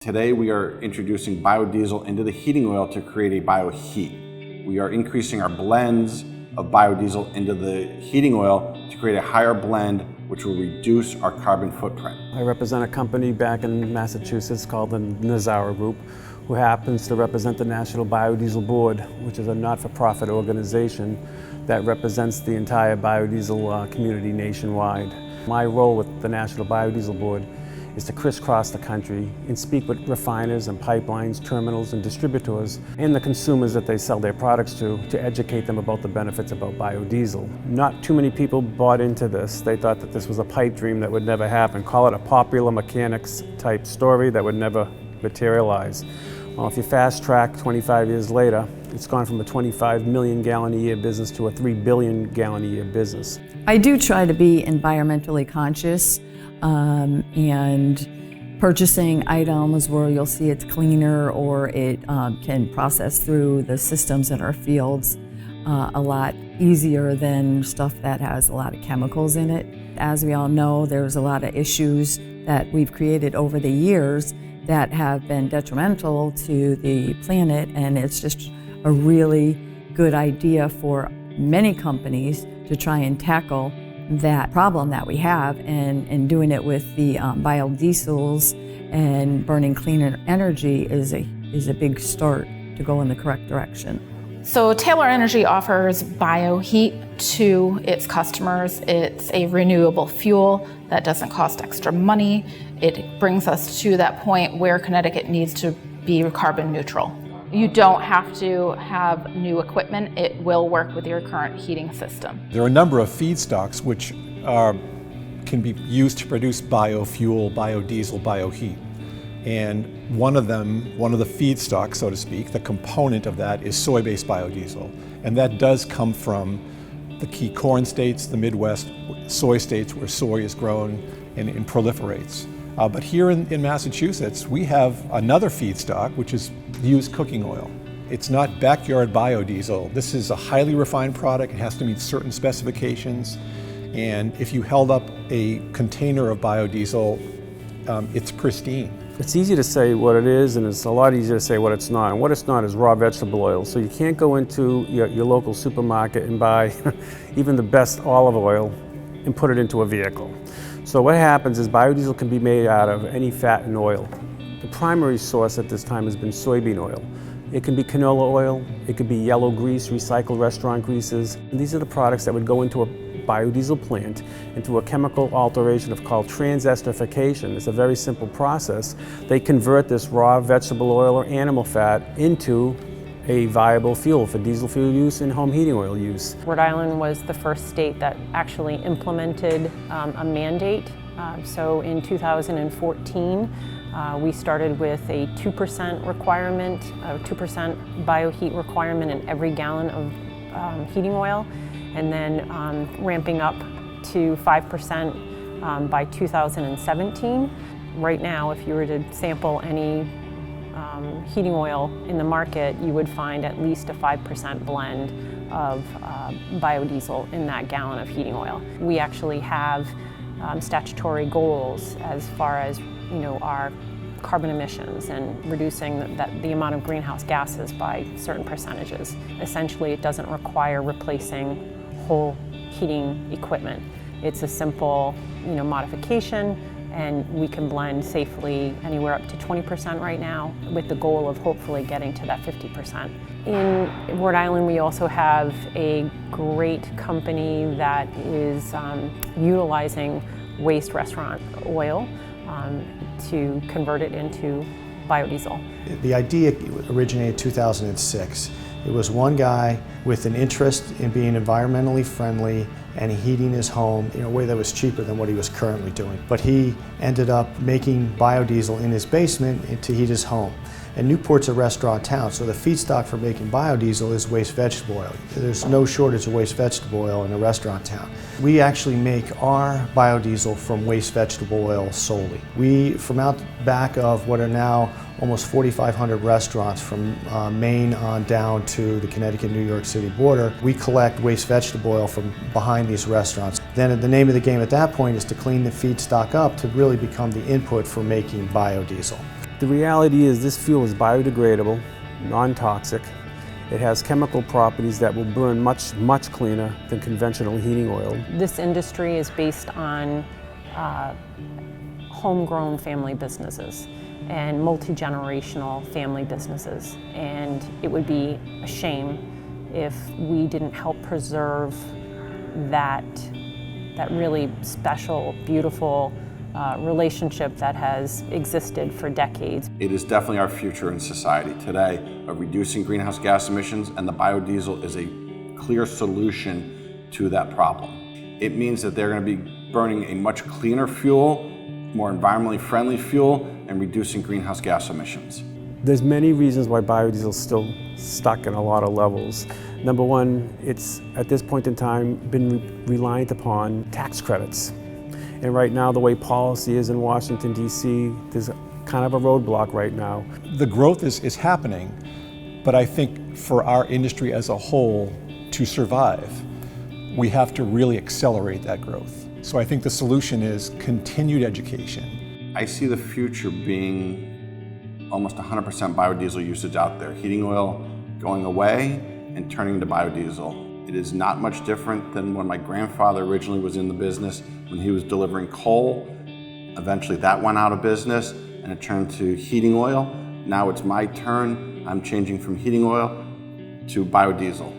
Today we are introducing biodiesel into the heating oil to create a bioheat. We are increasing our blends of biodiesel into the heating oil to create a higher blend which will reduce our carbon footprint. I represent a company back in Massachusetts called the Nazara Group, who happens to represent the National Biodiesel Board, which is a not-for-profit organization that represents the entire biodiesel community nationwide. My role with the National Biodiesel Board is to crisscross the country and speak with refiners and pipelines, terminals and distributors and the consumers that they sell their products to educate them about the benefits about biodiesel. Not too many people bought into this. They thought that this was a pipe dream that would never happen. Call it a popular mechanics type story that would never materialize. Well, if you fast track 25 years later, it's gone from a 25 million gallon a year business to a 3 billion gallon a year business. I do try to be environmentally conscious and purchasing items where you'll see it's cleaner or it can process through the systems in our fields a lot easier than stuff that has a lot of chemicals in it. As we all know, there's a lot of issues that we've created over the years that have been detrimental to the planet, and it's just a really good idea for many companies to try and tackle that problem that we have, and doing it with the biodiesels and burning cleaner energy is a big start to go in the correct direction. So Taylor Energy offers bioheat to its customers. It's a renewable fuel that doesn't cost extra money. It brings us to that point where Connecticut needs to be carbon neutral. You don't have to have new equipment. It will work with your current heating system. There are a number of feedstocks which can be used to produce biofuel, biodiesel, bioheat. And one of the feedstocks, so to speak, the component of that is soy-based biodiesel. And that does come from the key corn states, the Midwest soy states where soy is grown and proliferates. But here in Massachusetts, we have another feedstock, which is used cooking oil. It's not backyard biodiesel. This is a highly refined product. It has to meet certain specifications. And if you held up a container of biodiesel, it's pristine. It's easy to say what it is, and it's a lot easier to say what it's not. And what it's not is raw vegetable oil. So you can't go into your local supermarket and buy even the best olive oil and put it into a vehicle. So what happens is biodiesel can be made out of any fat and oil. The primary source at this time has been soybean oil. It can be canola oil, it could be yellow grease, recycled restaurant greases. And these are the products that would go into a biodiesel plant, into a chemical alteration called transesterification. It's a very simple process. They convert this raw vegetable oil or animal fat into a viable fuel for diesel fuel use and home heating oil use. Rhode Island was the first state that actually implemented a mandate. So in 2014, we started with a 2% requirement, a 2% bioheat requirement in every gallon of heating oil, and then ramping up to 5% by 2017. Right now, if you were to sample any heating oil in the market, you would find at least a 5% blend of biodiesel in that gallon of heating oil. We actually have statutory goals as far as our carbon emissions and reducing the amount of greenhouse gases by certain percentages. Essentially, it doesn't require replacing whole heating equipment. It's a simple modification, and we can blend safely anywhere up to 20% right now, with the goal of hopefully getting to that 50%. In Rhode Island, we also have a great company that is utilizing waste restaurant oil to convert it into biodiesel. The idea originated in 2006. It was one guy with an interest in being environmentally friendly and heating his home in a way that was cheaper than what he was currently doing. But he ended up making biodiesel in his basement to heat his home. And Newport's a restaurant town, so the feedstock for making biodiesel is waste vegetable oil. There's no shortage of waste vegetable oil in a restaurant town. We actually make our biodiesel from waste vegetable oil solely. From out back of what are now almost 4,500 restaurants from Maine on down to the Connecticut-New York City border, we collect waste vegetable oil from behind these restaurants. Then the name of the game at that point is to clean the feedstock up to really become the input for making biodiesel. The reality is this fuel is biodegradable, non-toxic. It has chemical properties that will burn much, much cleaner than conventional heating oil. This industry is based on homegrown family businesses and multi-generational family businesses, and it would be a shame if we didn't help preserve that really special, beautiful relationship that has existed for decades. It is definitely our future in society today of reducing greenhouse gas emissions, and the biodiesel is a clear solution to that problem. It means that they're going to be burning a much cleaner fuel, more environmentally friendly fuel, and reducing greenhouse gas emissions. There's many reasons why biodiesel is still stuck in a lot of levels. Number one, it's at this point in time been reliant upon tax credits. And right now, the way policy is in Washington, D.C., there's kind of a roadblock right now. The growth is happening, but I think for our industry as a whole to survive, we have to really accelerate that growth. So I think the solution is continued education. I see the future being almost 100% biodiesel usage out there. Heating oil going away and turning into biodiesel. It is not much different than when my grandfather originally was in the business, when he was delivering coal. Eventually that went out of business and it turned to heating oil. Now it's my turn. I'm changing from heating oil to biodiesel.